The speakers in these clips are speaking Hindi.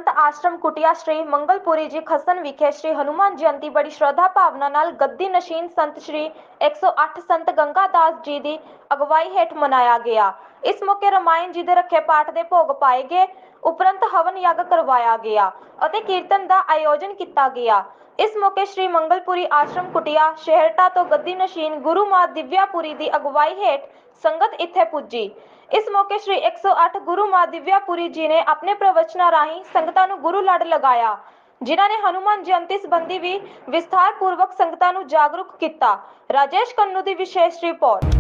उपरंत आश्रम कुटिया श्री मंगलपुरी जी खसन विखे श्री हनुमान जयंती बड़ी श्रद्धा भावना नाल गद्दी नशीन संत श्री 108 संत गंगादास जी दी अगवाई हेठ मनाया गया। इस मौके रामायण जी दे रखे पाठ दे भोग पाए गए, उपरंत हवन यज्ञ करवाया गया और कीर्तन का आयोजन किया गया। इस मौके श्री मंगलपुरी आश्रम कुटिया शहरटा तो गद्दी नशीन गुरु मां दिव्यापुरी दी अगवाई हेठ संगत इत्थे पुजी। इस मौके श्री 108 गुरु मां दिव्यापुरी जी ने अपने प्रवचना राही संगतां नूं गुरु लड़ लगाया, जिन्हां ने हनुमान जयंती संबंधी भी विस्तार पूर्वक संगतां नूं जागरूक किया। राजेश कन्नू दी विशेष रिपोर्ट।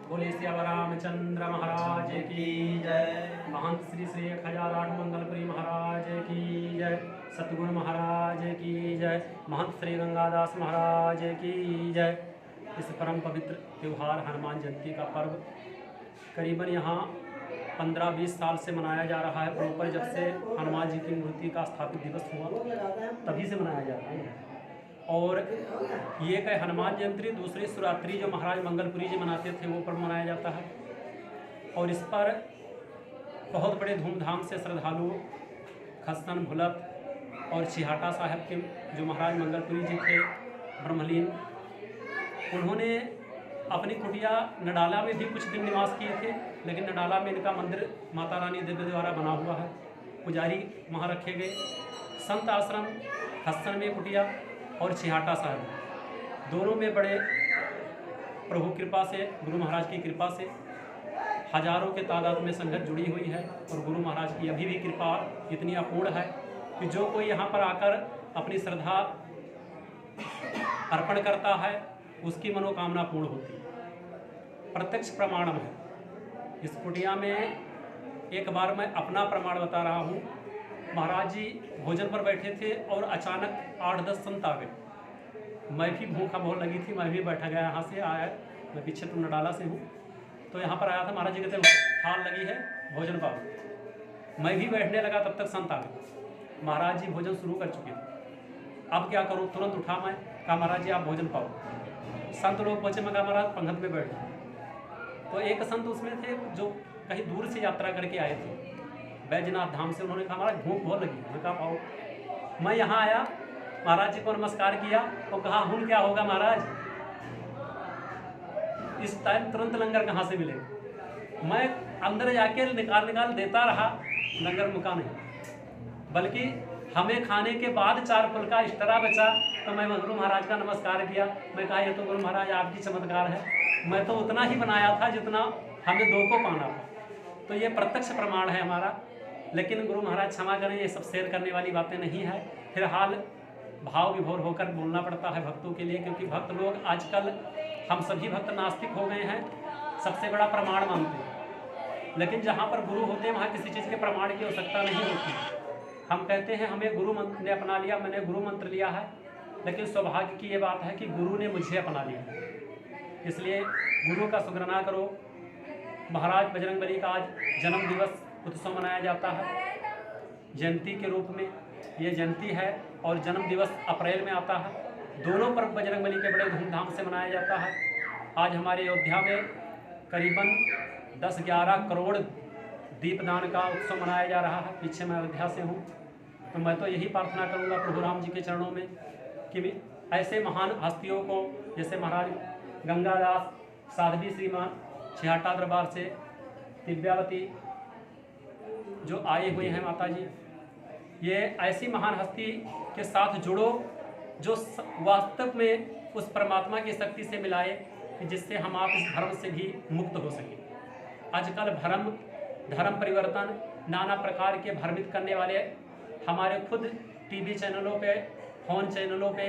बोले श्याम रामचंद्र महाराज की जय। महंत श्री श्री 1008 मंगलपुरी महाराज की जय। सतगुरु महाराज की जय। महंत श्री गंगादास महाराज की जय। इस परम पवित्र त्यौहार हनुमान जयंती का पर्व करीबन यहाँ 15-20 साल से मनाया जा रहा है। प्रॉपर जब से हनुमान जी की मूर्ति का स्थापित दिवस हुआ तभी से मनाया जा रहा है। और ये कहे हनुमान जयंती दूसरी शिवरात्रि जो महाराज मंगलपुरी जी मनाते थे वो पर्व मनाया जाता है। और इस पर बहुत बड़े धूमधाम से श्रद्धालु खस्सन भुलक और छिहाटा साहब के जो महाराज मंगलपुरी जी थे ब्रह्मलीन, उन्होंने अपनी कुटिया नडाला में भी कुछ दिन निवास किए थे, लेकिन नडाला में इनका मंदिर माता रानी देवी द्वारा बना हुआ है, पुजारी वहाँ रखे गए। संत आश्रम खस्सन में कुटिया और छिहाटा साहब दोनों में बड़े प्रभु कृपा से, गुरु महाराज की कृपा से हजारों के तादाद में संगत जुड़ी हुई है। और गुरु महाराज की अभी भी कृपा इतनी अपूर्ण है कि जो कोई यहाँ पर आकर अपनी श्रद्धा अर्पण करता है उसकी मनोकामना पूर्ण होती है। प्रत्यक्ष प्रमाण है। इस कुटिया में एक बार मैं अपना प्रमाण बता रहा हूँ। महाराज जी भोजन पर बैठे थे और अचानक 8-10 संत आ गए। मैं भी भूखा बहुत लगी थी, मैं भी बैठा गया, यहाँ से आया, मैं पीछे तुम नडाला से हूँ, तो यहाँ पर आया था। महाराज जी कहते थाल लगी है, भोजन पाओ। मैं भी बैठने लगा, तब तक संत आ गए। महाराज जी भोजन शुरू कर चुके थे। अब क्या करूँ, तुरंत उठा मैं, कहा महाराज जी आप भोजन पाओ। संत लोग पहुँचे, मैं कहा महाराज पंगत में बैठ। तो एक संत उसमें थे जो कहीं दूर से यात्रा करके आए थे बैजनाथ धाम से। उन्होंने कहा महाराज भूख बहुत लगी। मैं कहा पाओ। मैं यहाँ आया, महाराज जी को नमस्कार किया और कहा हुन क्या होगा महाराज, इस टाइम तुरंत लंगर कहाँ से मिलेगा। मैं अंदर जाके निकाल देता रहा, लंगर मुका नहीं। बल्कि हमें खाने के बाद 4 फल का एक्स्ट्रा बचा, तो मैं गुरु महाराज का नमस्कार किया। मैं कहा ये तो गुरु महाराज आपकी चमत्कार है, मैं तो उतना ही बनाया था जितना हमें 2 को पाना था। तो ये प्रत्यक्ष प्रमाण है हमारा। लेकिन गुरु महाराज क्षमा करें, ये सब शेयर करने वाली बातें नहीं है। फिलहाल भाव विभोर होकर बोलना पड़ता है भक्तों के लिए, क्योंकि भक्त लोग आजकल, हम सभी भक्त नास्तिक हो गए हैं, सबसे बड़ा प्रमाण मानते हैं। लेकिन जहाँ पर गुरु होते हैं वहाँ किसी चीज़ के प्रमाण की आवश्यकता नहीं होती। हम कहते हैं हमें गुरु मंत्र ने अपना लिया, मैंने गुरु मंत्र लिया है, लेकिन सौभाग्य की ये बात है कि गुरु ने मुझे अपना लिया। इसलिए गुरु का शुक्राना करो। महाराज बजरंगबली का आज जन्म दिवस उत्सव मनाया जाता है जयंती के रूप में। ये जयंती है और जन्म दिवस अप्रैल में आता है। दोनों पर्व बजरंगबली के बड़े धूमधाम से मनाया जाता है। आज हमारे अयोध्या में करीबन 10-11 करोड़ दीपदान का उत्सव मनाया जा रहा है। पीछे मैं अयोध्या से हूँ, तो मैं तो यही प्रार्थना करूँगा प्रभु राम जी के चरणों में कि ऐसे महान हस्तियों को, जैसे महाराज गंगादास साध्वी श्रीमान छिहाटा दरबार से दिव्यावती जो आए हुए हैं माता जी, ये ऐसी महान हस्ती के साथ जुड़ो जो वास्तव में उस परमात्मा की शक्ति से मिलाए कि जिससे हम आप इस भ्रम से भी मुक्त हो सकें। आजकल भ्रम, धर्म परिवर्तन, नाना प्रकार के भ्रमित करने वाले हमारे खुद टीवी चैनलों पे, फोन चैनलों पे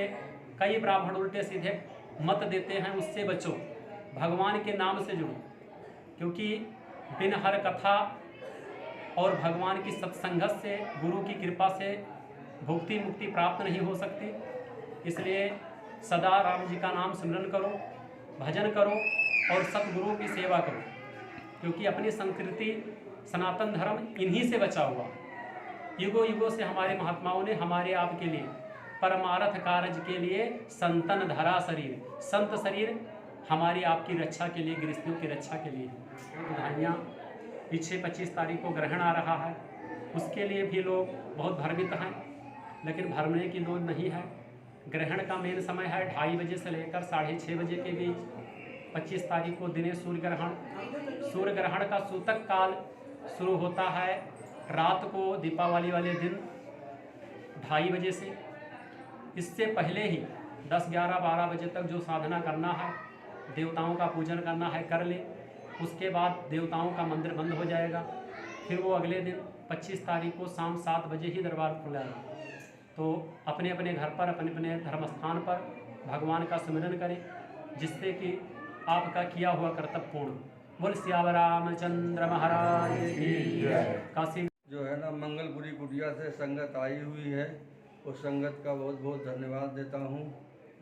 कई ब्राह्मण उल्टे सीधे मत देते हैं। उससे बचो, भगवान के नाम से जुड़ो, क्योंकि बिन हर कथा और भगवान की सत्संगत से, गुरु की कृपा से भुक्ति मुक्ति प्राप्त नहीं हो सकती। इसलिए सदा राम जी का नाम सिमरन करो, भजन करो और सतगुरु की सेवा करो, क्योंकि अपनी संस्कृति सनातन धर्म इन्हीं से बचा हुआ। युगों युगों से हमारे महात्माओं ने हमारे आप के लिए परमार्थ कार्य के लिए संतन धरा शरीर, संत शरीर हमारी आपकी रक्षा के लिए, गृहस्थियों की रक्षा के लिए। बधाइयाँ। पीछे 25 तारीख को ग्रहण आ रहा है, उसके लिए भी लोग बहुत भ्रमित हैं, लेकिन भरने की लोड नहीं है। ग्रहण का मेन समय है 2:30 बजे से लेकर 6:30 बजे के बीच। 25 तारीख को दिने सूर्य ग्रहण। सूर्य ग्रहण का सूतक काल शुरू होता है रात को दीपावली वाले दिन 2:30 बजे से। इससे पहले ही 10, 11, 12 बजे तक जो साधना करना है, देवताओं का पूजन करना है, कर ले। उसके बाद देवताओं का मंदिर बंद हो जाएगा। फिर वो अगले दिन 25 तारीख को शाम 7 बजे ही दरबार खुलेगा। तो अपने अपने घर पर, अपने अपने धर्म स्थान पर भगवान का सिमरन करें, जिससे कि आपका किया हुआ कर्तव्य पूर्ण। बोल सियावर रामचंद्र महाराज की जय। काशी जो है ना मंगलपुरी कुटिया से संगत आई हुई है, उस संगत का बहुत बहुत धन्यवाद देता हूँ,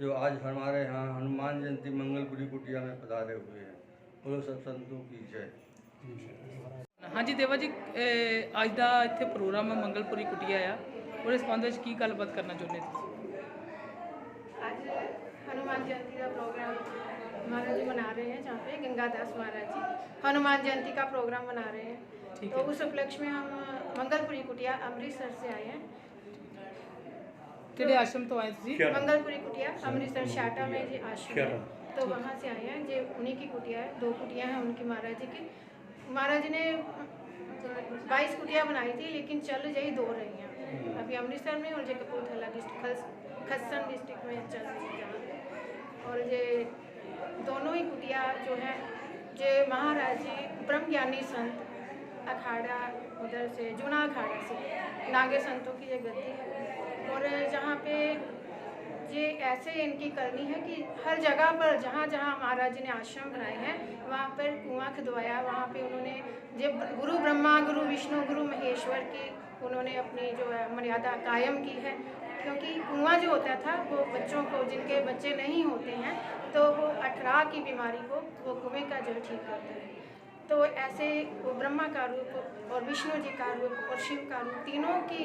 जो आज हमारे यहाँ हनुमान जयंती मंगलपुरी कुटिया में पधारे हुए हैं। बोलो सब संतों की जय। हाँ जी देवा जी, ਅੱਜ ਦਾ ਇੱਥੇ ਪ੍ਰੋਗਰਾਮ ਮੰਗਲਪੁਰੀ ਕੁਟੀਆ ਆ, ਉਹਦੇ ਸੰਬੰਧ ਵਿੱਚ ਕੀ ਗੱਲਬਾਤ ਕਰਨਾ ਚਾਹੁੰਦੇ ਤੁਸੀਂ? आज हनुमान जयंती का प्रोग्राम महाराज जी मना रहे हैं, जहाँ पे गंगादास महाराज जी हनुमान जयंती का प्रोग्राम मना रहे हैं। ठीक तो है। उस उपलक्ष्य में हम मंगलपुरी कुटिया अमृतसर से आए हैं। ਕਿਹੜੇ ਆਸ਼ਰਮ ਤੋਂ ਆਏ ਤੁਸੀਂ? मंगलपुरी कुटिया अमृतसर शाटा में जी आश्रम है, तो वहाँ से आए हैं। जो उन्हीं की कुटिया है, 2 कुटिया हैं उनकी महाराज जी की। महाराज जी ने 22 कुटिया बनाई थी, लेकिन चल यही 2 रही हैं अभी अमृतसर में, और जो कपूरथला डिस्ट्रिक्ट खस्सन डिस्ट्रिक्ट में चल रही है जहाँ। और ये दोनों ही कुटिया जो है जो महाराज जी ब्रह्म ज्ञानी संत अखाड़ा उधर से जूना अखाड़ा से नागे संतों की ये गद्दी है। और जहाँ पे ये ऐसे इनकी करनी है कि हर जगह पर जहाँ जहाँ महाराज जी ने आश्रम बनाए हैं वहाँ पर कुआं खुदवाया, वहाँ पे उन्होंने जो गुरु ब्रह्मा गुरु विष्णु गुरु महेश्वर की उन्होंने अपनी जो है मर्यादा कायम की है। क्योंकि कुआं जो होता था वो बच्चों को, जिनके बच्चे नहीं होते हैं, तो वो अठरा की बीमारी को वो कुएं का जल ठीक करता है। तो ऐसे वो ब्रह्मा का रूप और विष्णु जी का रूप और शिव का रूप, तीनों की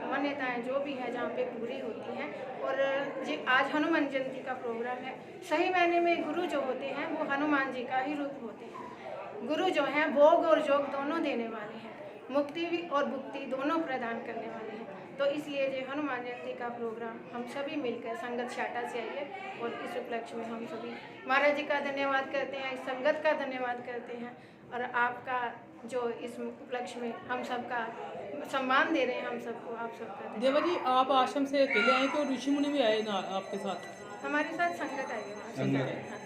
मान्यताएं जो भी है जहाँ पे पूरी होती हैं। और जी आज हनुमान जयंती का प्रोग्राम है। सही मायने में गुरु जो होते हैं वो हनुमान जी का ही रूप होते हैं। गुरु जो हैं भोग और जोग दोनों देने वाले हैं, मुक्ति भी और भुक्ति दोनों प्रदान करने वाले हैं। तो इसलिए जो हनुमान जयंती का प्रोग्राम हम सभी मिलकर संगत शाटा से आई है, और इस उपलक्ष्य में हम सभी महाराज जी का धन्यवाद करते हैं, इस संगत का धन्यवाद करते हैं, और आपका जो इस उपलक्ष्य में हम सबका सम्मान दे रहे हैं, हम सबको आप सबका देवा जी, आप आश्रम से अकेले आए कि ऋषि मुनि भी आए ना आपके साथ? हमारे साथ संगत आई है। संगत।